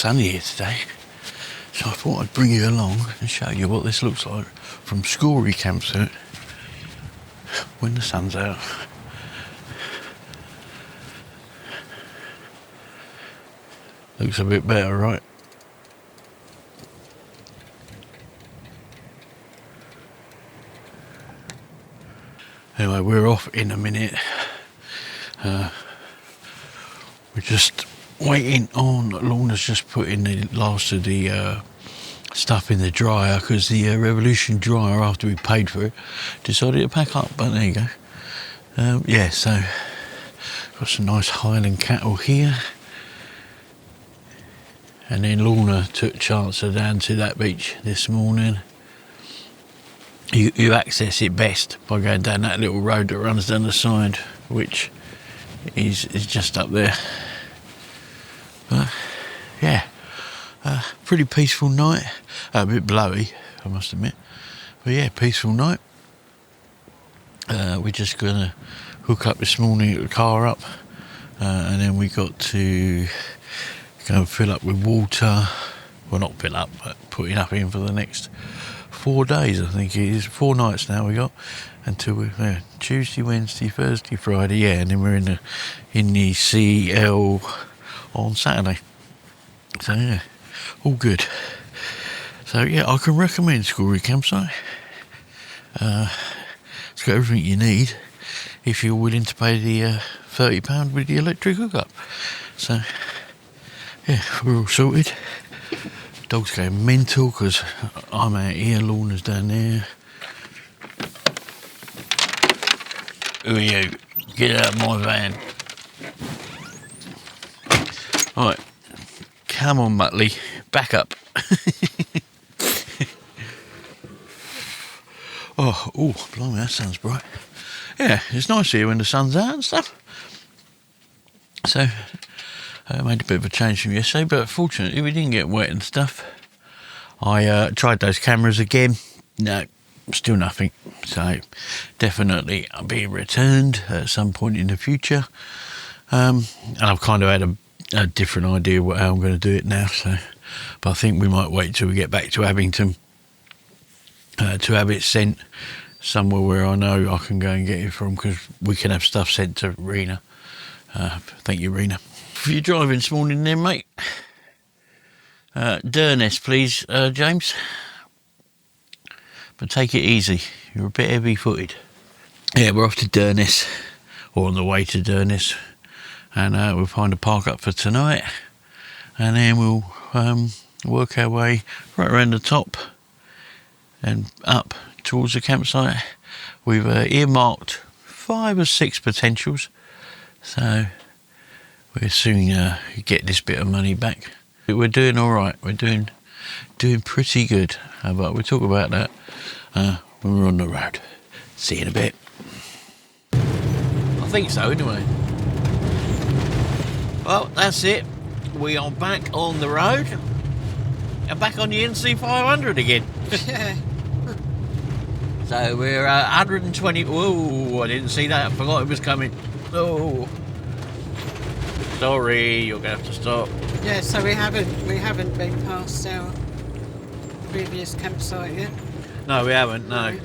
sunny here today, so I thought I'd bring you along and show you what this looks like from Scory campsite when the sun's out. Looks a bit better, right? Anyway, we're off in a minute. We're just waiting on Lorna's just putting the last of the stuff in the dryer because the Revolution dryer, after we paid for it, decided to pack up. But there you go. Yeah, so got some nice Highland cattle here. And then Lorna took Chancer down to that beach this morning. You access it best by going down that little road that runs down the side, which is just up there. But yeah, pretty peaceful night. A bit blowy, I must admit. But yeah, peaceful night. We're just gonna hook up this morning, the car up, and then we got to go and fill up with water. Well, not fill up, but put enough in for the next 4 days, I think it is. 4 nights now we got until we're Tuesday, Wednesday, Thursday, Friday, yeah, and then we're in the CL on Saturday. So yeah, all good. So yeah, I can recommend Scory Campsite. It's got everything you need if you're willing to pay the £30 with the electric hookup. So yeah, we're all sorted. Dog's going mental because I'm out here, Lorna's down there. Who are you? Get out of my van. Alright, come on Muttley, back up. oh, blimey, that sun's bright. Yeah, it's nice here when the sun's out and stuff. So, I made a bit of a change from yesterday, but fortunately we didn't get wet and stuff. I tried those cameras again. No, still nothing. So definitely I'll be returned at some point in the future. And I've kind of had a different idea how I'm going to do it now. So, but I think we might wait till we get back to Abington to have it sent somewhere where I know I can go and get it from, because we can have stuff sent to Rena. Thank you, Rena. If you're driving this morning then, mate, Durness, please, James. But take it easy. You're a bit heavy-footed. Yeah, we're off to Durness, or on the way to Durness, and we'll find a park up for tonight, and then we'll work our way right around the top and up towards the campsite. We've earmarked 5 or 6 potentials, so we'll soon get this bit of money back. We're doing all right. We're doing pretty good. But we'll talk about that when we're on the road. See you in a bit. I think so, anyway. Well, that's it. We are back on the road and back on the NC500 again. Yeah. So we're 120. Oh, I didn't see that. I forgot it was coming. Oh. Sorry, you're gonna have to stop. Yeah, so we haven't been past our previous campsite yet. No, we haven't. No.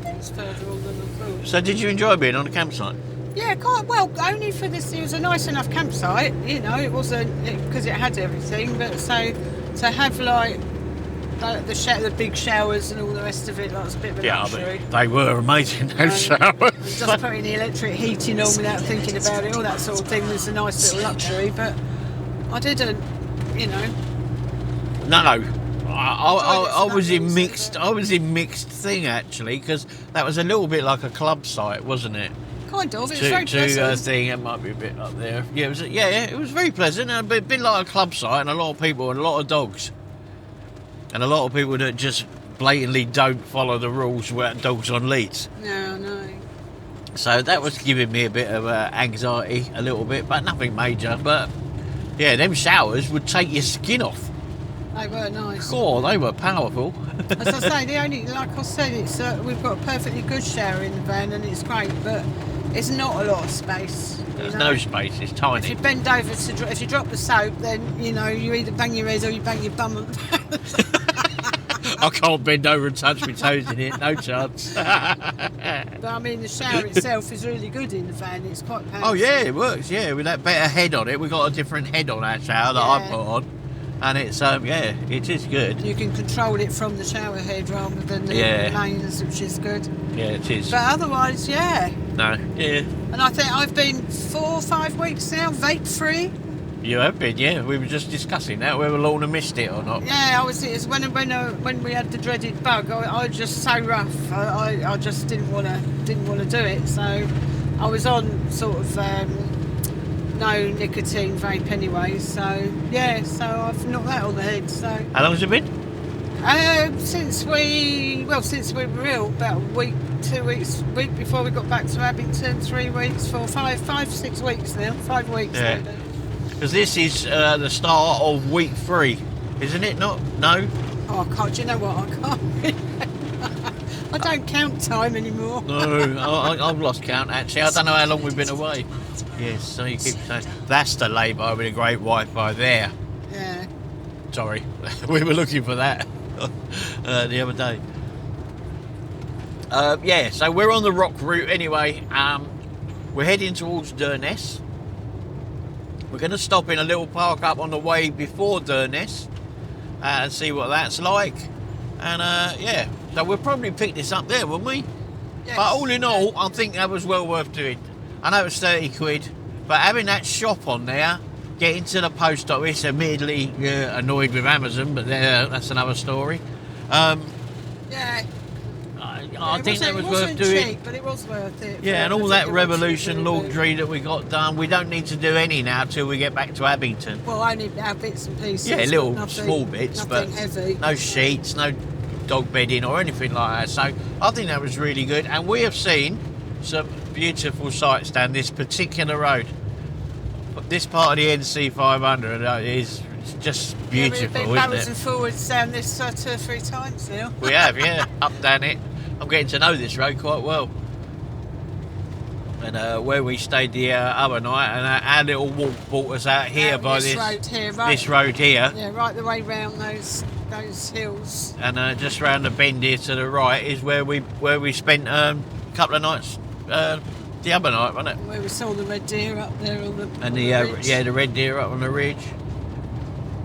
It's further on than I thought. So, did you enjoy being on a campsite? Yeah, quite well. Only for this, it was a nice enough campsite. You know, it wasn't because it had everything. But so to have like the big showers and all the rest of it, that was a bit of a luxury. They were amazing, those showers. Just putting the electric heating on without thinking about it, all that sort of thing was a nice little luxury. But I didn't, you know. No. I was in mixed. I was in mixed thing actually, because that was a little bit like a club site, wasn't it? Kind of. It was very pleasant. Thing. It might be a bit up there. Yeah, it was very pleasant. And a bit like a club site, and a lot of people and a lot of dogs, and a lot of people that just blatantly don't follow the rules without dogs on leads. No. So that was giving me a bit of anxiety, a little bit, but nothing major. But yeah, them showers would take your skin off. They were nice. Oh, they were powerful. As I say, like I said, it's we've got a perfectly good shower in the van and it's great, but it's not a lot of space. There's no space. It's tiny. If you bend over if you drop the soap, then you either bang your head or you bang your bum. I can't bend over and touch my toes in it. No chance. But I mean, the shower itself is really good in the van. It's quite powerful. Oh yeah, it works. Yeah, with that better head on it, we got a different head on our shower that I put on, and it's yeah, it is good. You can control it from the shower head rather than the mains, which is good. Yeah, it is. But otherwise, yeah. No. Yeah. And I think I've been 4 or 5 weeks now vape free. You have been, yeah. We were just discussing that, whether Lorna missed it or not. Yeah, it was when we had the dreaded bug. I was just so rough. I just didn't want to do it. So I was on sort of no nicotine vape anyway. So yeah, so I've knocked that on the head. So how long has it been? Since we were ill, about a week, 2 weeks, week before we got back to Abington, 3 weeks, 4, 5, 6 weeks now, 5 weeks. Yeah. Because this is the start of week 3, isn't it? No. Oh, I can't. Do you know what? I can't. I don't count time anymore. No, I've lost count actually. I don't know how long we've been away. Yes, so you keep saying that's the lay-by with a great Wi-Fi there. Yeah. Sorry, we were looking for that the other day. Yeah, so we're on the rock route anyway. We're heading towards Durness. We're going to stop in a little park up on the way before Durness and see what that's like. And yeah, so we'll probably pick this up there, wouldn't we? Yes. But all in all, I think that was well worth doing. I know it was 30 quid, but having that shop on there, getting to the post office, admittedly annoyed with Amazon, but that's another story. Yeah. I think that was worth doing. Cheap, but it was worth it. Yeah, and all that Revolution laundry that we got done, we don't need to do any now till we get back to Abington. Well, only our bits and pieces. Yeah, small bits, but heavy. No sheets, no dog bedding or anything like that. So I think that was really good, and we have seen some beautiful sights down this particular road. This part of the NC500 is just beautiful, we've been isn't backwards it? and forwards down this 2 or 3 times now. We have, yeah, up down it. I'm getting to know this road quite well. And where we stayed the other night, and our little walk brought us out here by this road here, right, this road here. Yeah, right the way round those hills. And just round the bend here to the right is where we spent a couple of nights the other night, wasn't it? Where we saw the red deer up there on the ridge. The red deer up on the ridge.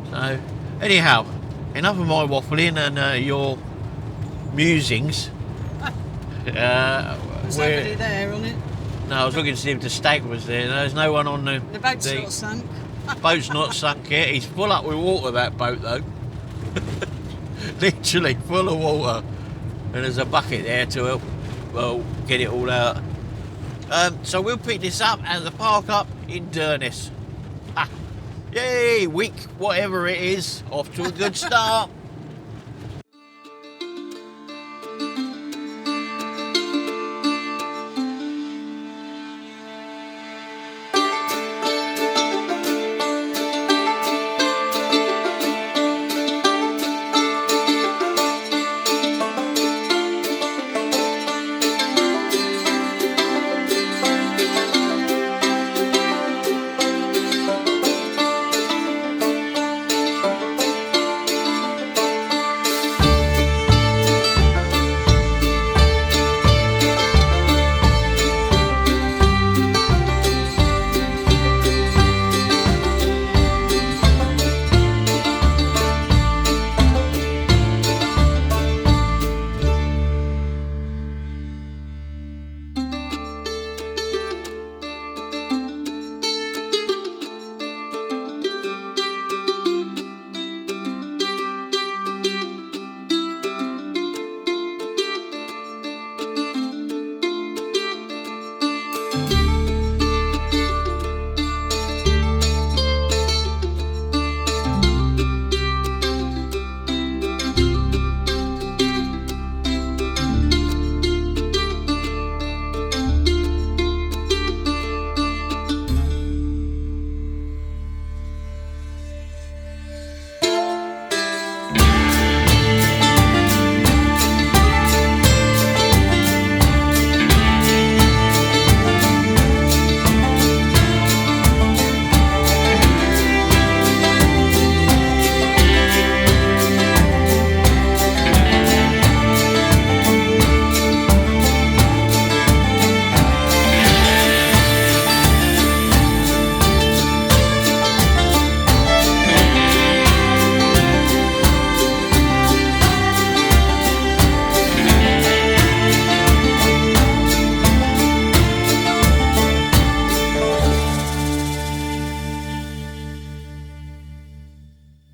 So anyhow, enough of my waffling and your musings. Was somebody there on it? No, I was looking to see if the stag was there. There's no one on the... The boat's not sunk. Boat's not sunk yet. He's full up with water, that boat, though. Literally full of water. And there's a bucket there to help, well, get it all out. So we'll pick this up at the park up in Durness. Yay, week, whatever it is, off to a good start.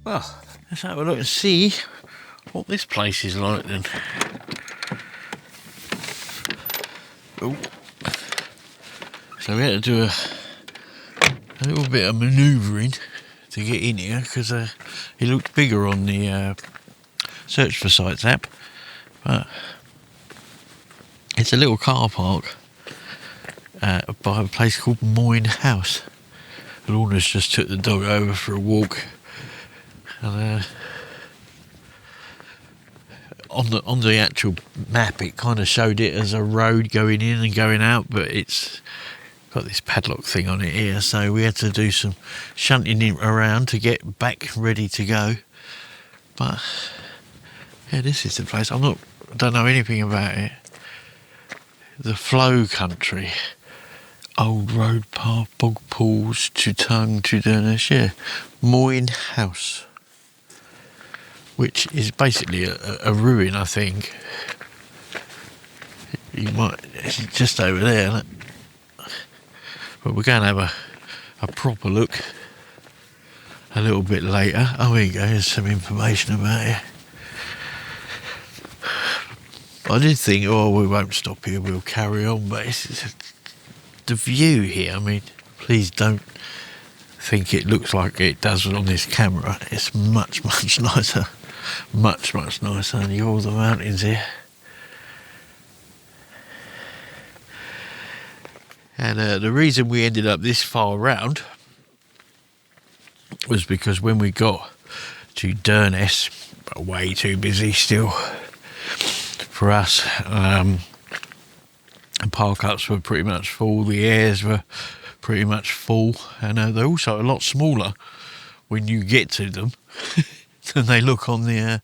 Well, let's have a look and see what this place is like then. Oh. So we had to do a little bit of manoeuvring to get in here because it looked bigger on the Search for Sites app, but it's a little car park by a place called Moine House. Lorna's just took the dog over for a walk, and on the actual map it kind of showed it as a road going in and going out, but it's got this padlock thing on it here, so we had to do some shunting it around to get back ready to go. But yeah, this is the place. I don't know anything about it. The Flow Country, old road path, bog pools to Tongue to Durness. Yeah, Moine House, which is basically a ruin, I think. It's just over there, isn't it? But we're going to have a proper look a little bit later. Oh, here you go, here's some information about it. I did think, oh, we won't stop here, we'll carry on, but it's the view here, I mean, please don't think it looks like it does on this camera. It's much, much nicer. Much, much nicer than all the mountains here. And the reason we ended up this far round was because when we got to Durness, way too busy still for us. And park-ups were pretty much full, the airs were pretty much full, and they're also a lot smaller when you get to them than they look on the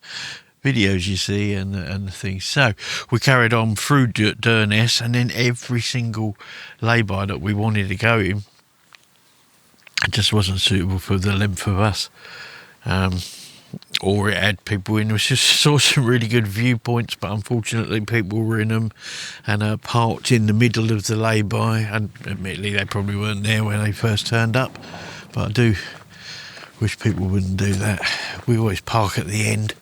videos you see and things. So we carried on through Durness, and then every single lay-by that we wanted to go in, it just wasn't suitable for the length of us, or it had people in. We just saw some really good viewpoints, but unfortunately people were in them and parked in the middle of the lay-by, and admittedly they probably weren't there when they first turned up, but I do wish people wouldn't do that. We always park at the end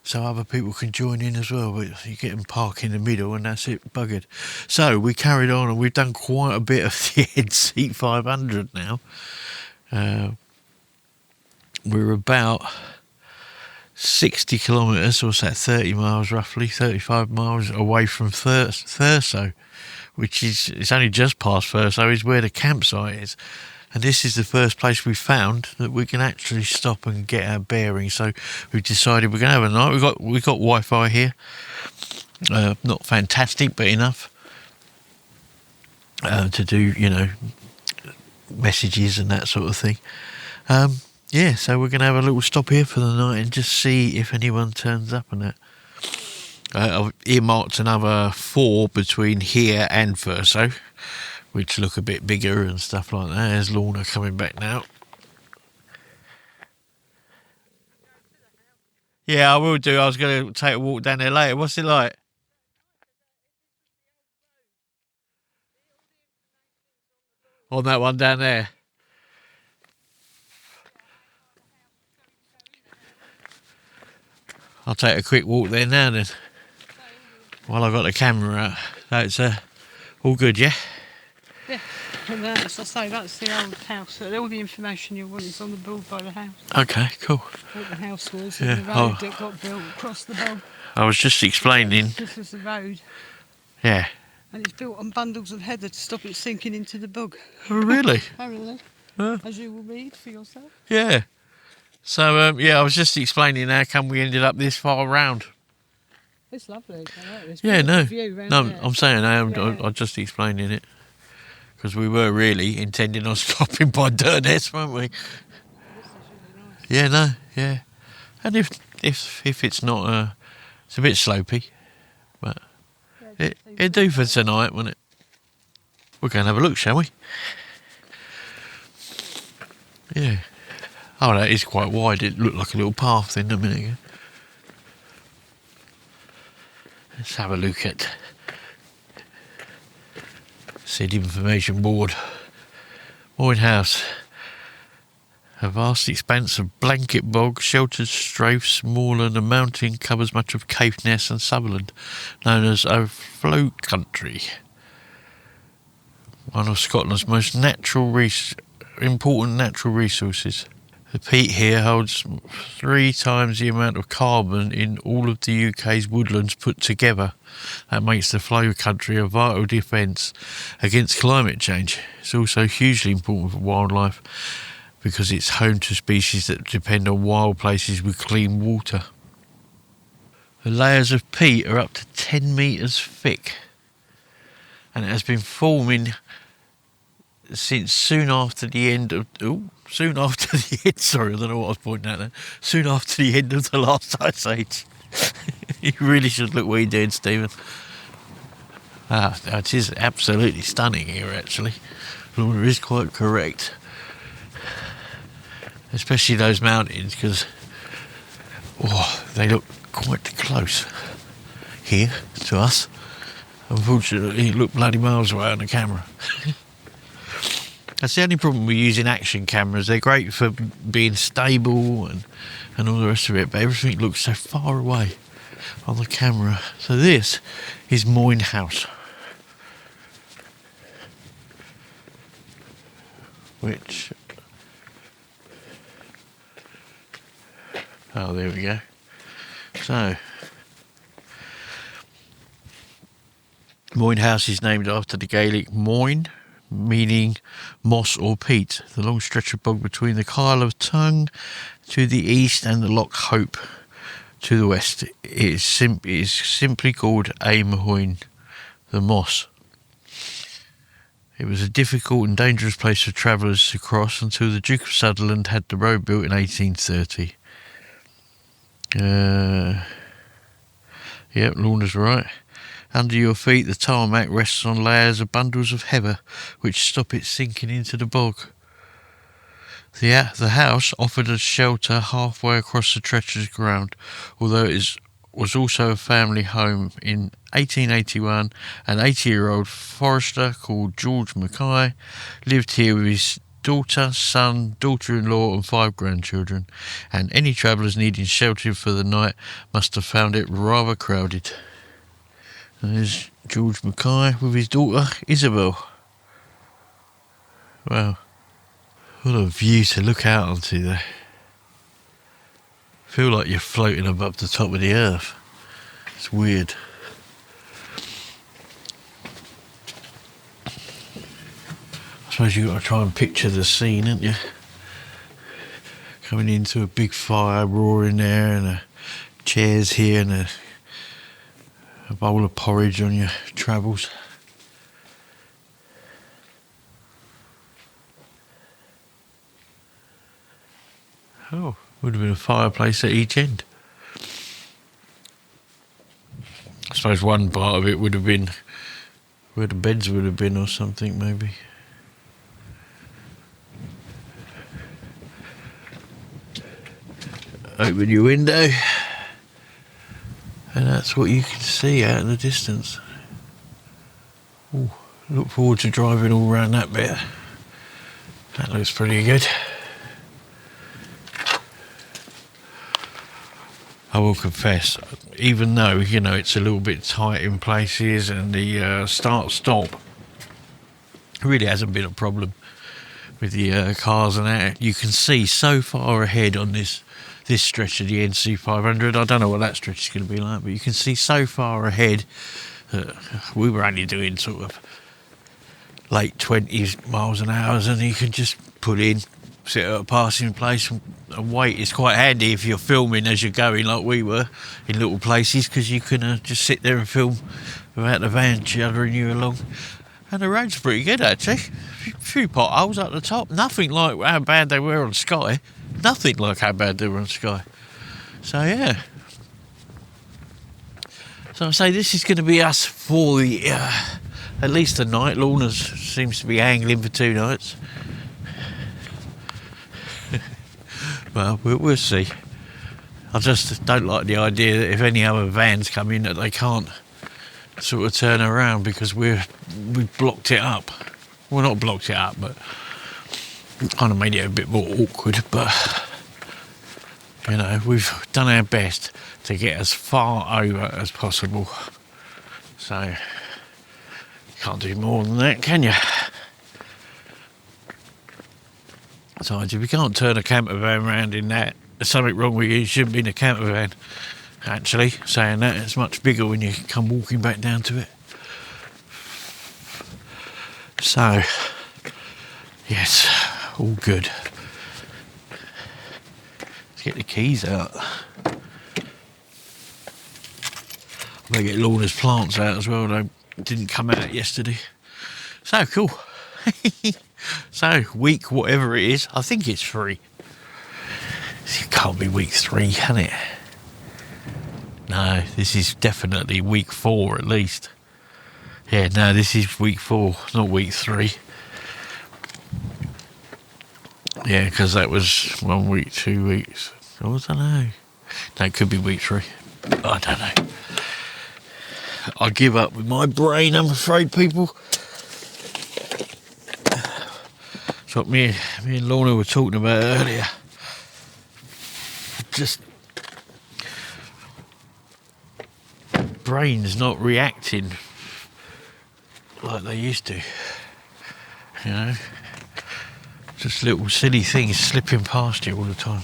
so other people can join in as well, but you get them park in the middle and that's it, buggered. So we carried on, and we've done quite a bit of the NC500 now. We're about 60 kilometres, or what's that, 30 miles roughly, 35 miles away from Thurso, which is, it's only just past Thurso, is where the campsite is. And this is the first place we found that we can actually stop and get our bearings. So we've decided we're going to have a night. We've got Wi-Fi here. Not fantastic, but enough to do, you know, messages and that sort of thing. Yeah, so we're going to have a little stop here for the night and just see if anyone turns up and that. I've earmarked another 4 between here and Thurso, which look a bit bigger and stuff like that. There's Lorna coming back now. Yeah, I will do. I was going to take a walk down there later. What's it like? On that one down there. I'll take a quick walk there now then, while I've got the camera out. So it's all good, yeah? Yeah, and as I say, that's the old house. All the information you want is on the board by the house. Okay, cool. What the house was, Yeah, and the road that got built across the bog. I was just explaining. This was the road. Yeah. And it's built on bundles of heather to stop it sinking into the bog. Oh, really? Apparently. As you will read for yourself. Yeah. So, yeah, I was just explaining how come we ended up this far round. It's lovely. I like this. Yeah, no. There. I'm saying I'm just explaining it. Because we were really intending on stopping by Durness, weren't we? This is really nice. Yeah, no, yeah. And if it's not, it's a bit slopey, but it'd do for tonight, wouldn't it? We're going to have a look, shall we? Yeah. Oh, that is quite wide. It looked like a little path then a minute ago. Let's have a look at said information board. Moine House. A vast expanse of blanket bog, sheltered straths, moorland and mountain covers much of Caithness and Sutherland, known as a flow country. One of Scotland's most important natural resources. The peat here holds 3 times the amount of carbon in all of the UK's woodlands put together. That makes the flow country a vital defence against climate change. It's also hugely important for wildlife because it's home to species that depend on wild places with clean water. The layers of peat are up to 10 metres thick, and it has been forming since soon after the end of the last ice age. You really should look what you're doing, Stephen. It is absolutely stunning here, actually. Lorna is quite correct. Especially those mountains, because they look quite close here to us. Unfortunately, it looked bloody miles away on the camera. That's the only problem with using action cameras. They're great for being stable and all the rest of it, but everything looks so far away on the camera. So this is Moine House, which... Oh, there we go. So, Moine House is named after the Gaelic Moine, meaning moss or peat, the long stretch of bog between the Kyle of Tongue to the east and the Loch Hope to the west. It is simply called A Moine, the moss. It was a difficult and dangerous place for travellers to cross until the Duke of Sutherland had the road built in 1830. Yep, Lorna's right. Under your feet, the tarmac rests on layers of bundles of heather, which stop it sinking into the bog. The house offered a shelter halfway across the treacherous ground, although it was also a family home. In 1881, an 80-year-old forester called George Mackay lived here with his daughter, son, daughter-in-law and 5 grandchildren, and any travellers needing shelter for the night must have found it rather crowded. And there's George Mackay with his daughter Isabel. Wow, what a view to look out onto there. Feel like you're floating above the top of the earth. It's weird. I suppose you've got to try and picture the scene, haven't you? Coming into a big fire roaring there, and chairs here, and a bowl of porridge on your travels. Oh, would have been a fireplace at each end. I suppose one part of it would have been where the beds would have been or something, maybe. Open your window, and that's what you can see out in the distance. Ooh, look forward to driving all around that bit. That looks pretty good. I will confess, even though, it's a little bit tight in places and the start-stop really hasn't been a problem with the cars and that, you can see so far ahead on this stretch of the NC500. I don't know what that stretch is going to be like, but you can see so far ahead that we were only doing sort of late 20s miles an hour, and you can just put in, sit at a passing place and wait. It's quite handy if you're filming as you're going, like we were in little places, because you can just sit there and film without the van chugging you along. And the road's pretty good, actually. A few potholes at the top. Nothing like how bad they were on Sky. Nothing like how bad they were on Sky. So, yeah. So I say this is going to be us for the at least a night. Lorna seems to be angling for 2 nights. Well, we'll see. I just don't like the idea that if any other vans come in that they can't sort of turn around because we've blocked it up. Well, not blocked it up, but kind of made it a bit more awkward, but you know, we've done our best to get as far over as possible. So you can't do more than that, can you? Besides, if you can't turn a camper van around in that, there's something wrong with you. You shouldn't be in a camper van. Actually, saying that, it's much bigger when you come walking back down to it. So, yes, all good. Let's get the keys out. I'm going to get Lorna's plants out as well. They didn't come out yesterday. So, cool. So, week whatever it is, I think it's 3. It can't be week 3, can it? No, this is definitely week 4 at least. Yeah, no, this is week 4, not week 3. Yeah, because that was 1 week, 2 weeks. I don't know. That could be week 3. I don't know. I give up with my brain, I'm afraid, people. It's what me and Lorna were talking about earlier. Just brain's not reacting like they used to, you know. Just little silly things slipping past you all the time.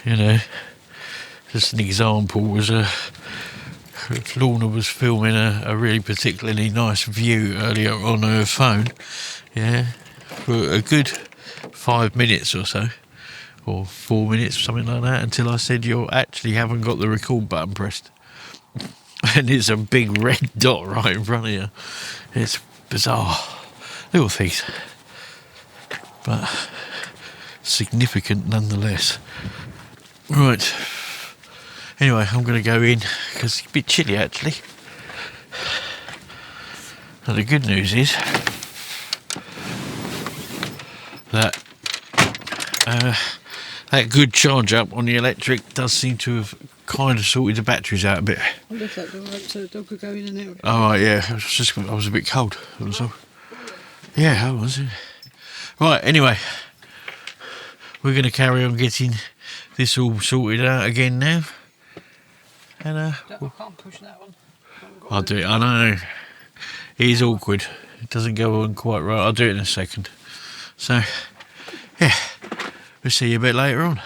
You know, just an example was Lorna was filming a really particularly nice view earlier on her phone, yeah, for a good 5 minutes or so, or 4 minutes, something like that, until I said you actually haven't got the record button pressed. And it's a big red dot right in front of you. It's bizarre. Little things. But significant nonetheless. Right. Anyway, I'm going to go in because it's a bit chilly actually. And the good news is that that good charge up on the electric does seem to have kind of sorted the batteries out a bit. I left that door open so the dog could go in and out. Oh right, yeah, I was a bit cold. That was all. Yeah, I was. Right, anyway, we're going to carry on getting this all sorted out again now. And I can't push that one. I'll do it. I know. It is awkward. It doesn't go on quite right. I'll do it in a second. So, yeah, we'll see you a bit later on.